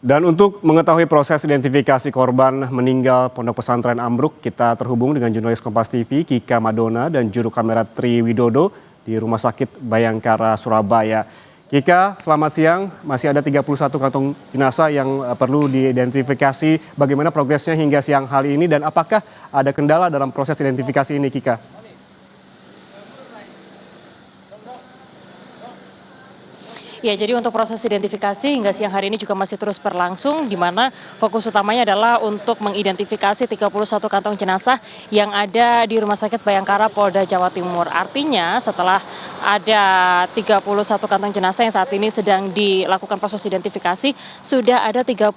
Dan untuk mengetahui proses identifikasi korban meninggal Pondok Pesantren Ambruk, kita terhubung dengan jurnalis Kompas TV Kika Madona dan juru kamera Tri Widodo di Rumah Sakit Bayangkara, Surabaya. Kika, selamat siang. Masih ada 31 kantong jenazah yang perlu diidentifikasi. Bagaimana progresnya hingga siang hari ini dan apakah ada kendala dalam proses identifikasi ini, Kika? Ya, jadi untuk proses identifikasi hingga siang hari ini juga masih terus berlangsung, di mana fokus utamanya adalah untuk mengidentifikasi 31 kantong jenazah yang ada di Rumah Sakit Bayangkara Polda Jawa Timur. Artinya setelah ada 31 kantong jenazah yang saat ini sedang dilakukan proses identifikasi, sudah ada 34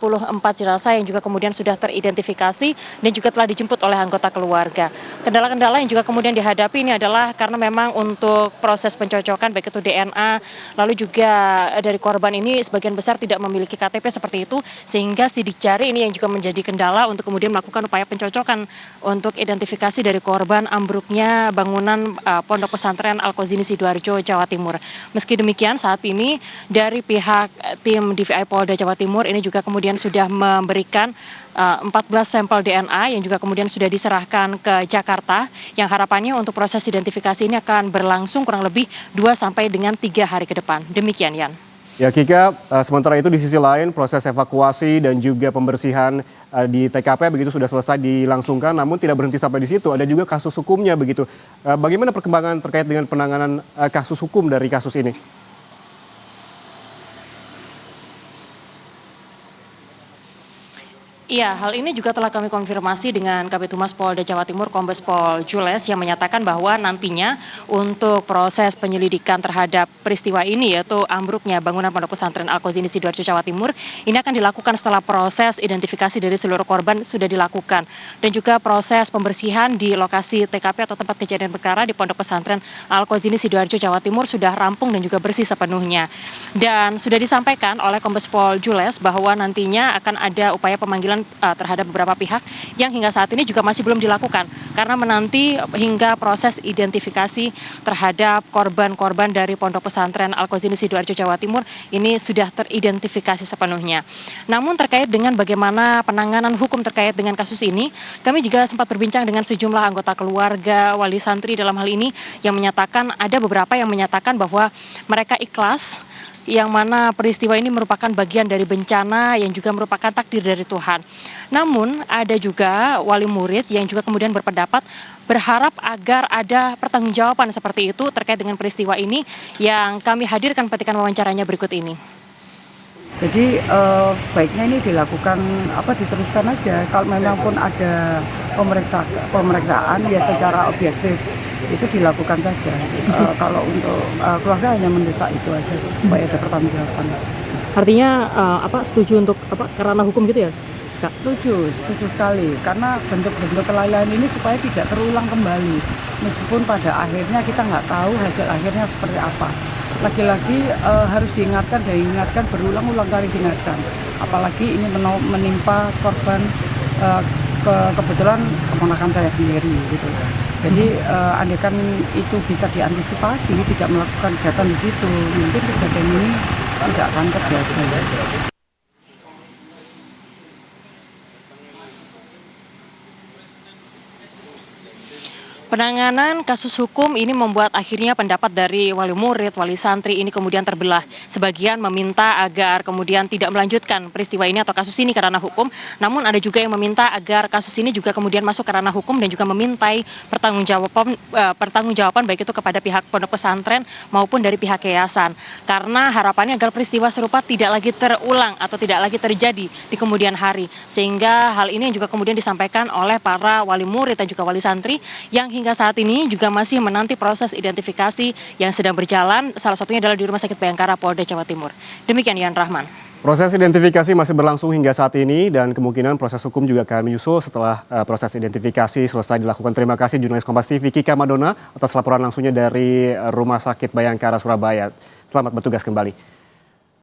jenazah yang juga kemudian sudah teridentifikasi dan juga telah dijemput oleh anggota keluarga. Kendala-kendala yang juga kemudian dihadapi ini adalah karena memang untuk proses pencocokan baik itu DNA, lalu juga dari korban ini sebagian besar tidak memiliki KTP seperti itu, sehingga sidik jari ini yang juga menjadi kendala untuk kemudian melakukan upaya pencocokan untuk identifikasi dari korban ambruknya bangunan Pondok Pesantren Al-Qazini Sidoarjo, Jawa Timur. Meski demikian saat ini dari pihak tim DVI Polda Jawa Timur ini juga kemudian sudah memberikan 14 sampel DNA yang juga kemudian sudah diserahkan ke Jakarta, yang harapannya untuk proses identifikasi ini akan berlangsung kurang lebih 2 sampai dengan 3 hari ke depan. Demikian, Yan. Ya Kika, sementara itu di sisi lain proses evakuasi dan juga pembersihan di TKP begitu sudah selesai dilangsungkan, namun tidak berhenti sampai di situ, ada juga kasus hukumnya begitu. Bagaimana perkembangan terkait dengan penanganan kasus hukum dari kasus ini? Iya, hal ini juga telah kami konfirmasi dengan Kabid Humas Polda Jawa Timur Kombes Pol Jules yang menyatakan bahwa nantinya untuk proses penyelidikan terhadap peristiwa ini, yaitu ambruknya bangunan Pondok Pesantren Al-Qazini Sidoarjo, Jawa Timur, ini akan dilakukan setelah proses identifikasi dari seluruh korban sudah dilakukan, dan juga proses pembersihan di lokasi TKP atau tempat kejadian perkara di Pondok Pesantren Al-Qazini Sidoarjo, Jawa Timur sudah rampung dan juga bersih sepenuhnya. Dan sudah disampaikan oleh Kombes Pol Jules bahwa nantinya akan ada upaya pemanggilan terhadap beberapa pihak yang hingga saat ini juga masih belum dilakukan karena menanti hingga proses identifikasi terhadap korban-korban dari Pondok Pesantren Al-Qazini Sidoarjo, Jawa Timur ini sudah teridentifikasi sepenuhnya. Namun terkait dengan bagaimana penanganan hukum terkait dengan kasus ini, kami juga sempat berbincang dengan sejumlah anggota keluarga, wali santri dalam hal ini, yang menyatakan ada beberapa yang menyatakan bahwa mereka ikhlas, yang mana peristiwa ini merupakan bagian dari bencana yang juga merupakan takdir dari Tuhan. Namun ada juga wali murid yang juga kemudian berpendapat berharap agar ada pertanggungjawaban seperti itu terkait dengan peristiwa ini, yang kami hadirkan petikan wawancaranya berikut ini. Jadi baiknya ini dilakukan diteruskan aja. Kalau memang pun ada pemeriksaan ya secara objektif itu dilakukan saja. Kalau untuk keluarga hanya mendesak itu aja supaya ada pertanggungjawaban. Artinya setuju untuk kerana hukum gitu ya, Kak? Setuju sekali. Karena bentuk-bentuk kelalaian ini supaya tidak terulang kembali. Meskipun pada akhirnya kita nggak tahu hasil akhirnya seperti apa. Lagi-lagi harus diingatkan dan diingatkan, berulang-ulang kali diingatkan. Apalagi ini menimpa korban kebetulan keponakan saya sendiri gitu. Jadi andaikan itu bisa diantisipasi, tidak melakukan kegiatan di situ, mungkin kejadian ini tidak akan terjadi. Penanganan kasus hukum ini membuat akhirnya pendapat dari wali murid, wali santri ini kemudian terbelah. Sebagian meminta agar kemudian tidak melanjutkan peristiwa ini atau kasus ini karena hukum. Namun ada juga yang meminta agar kasus ini juga kemudian masuk karena hukum dan juga memintai pertanggungjawaban baik itu kepada pihak pondok pesantren maupun dari pihak yayasan. Karena harapannya agar peristiwa serupa tidak lagi terulang atau tidak lagi terjadi di kemudian hari. Sehingga hal ini juga kemudian disampaikan oleh para wali murid dan juga wali santri yang hingga saat ini juga masih menanti proses identifikasi yang sedang berjalan, salah satunya adalah di Rumah Sakit Bayangkara Polda Jawa Timur. Demikian, Yan Rahman. Proses identifikasi masih berlangsung hingga saat ini dan kemungkinan proses hukum juga akan menyusul setelah proses identifikasi selesai dilakukan. Terima kasih jurnalis Kompas TV Kika Madona atas laporan langsungnya dari Rumah Sakit Bayangkara, Surabaya. Selamat bertugas kembali.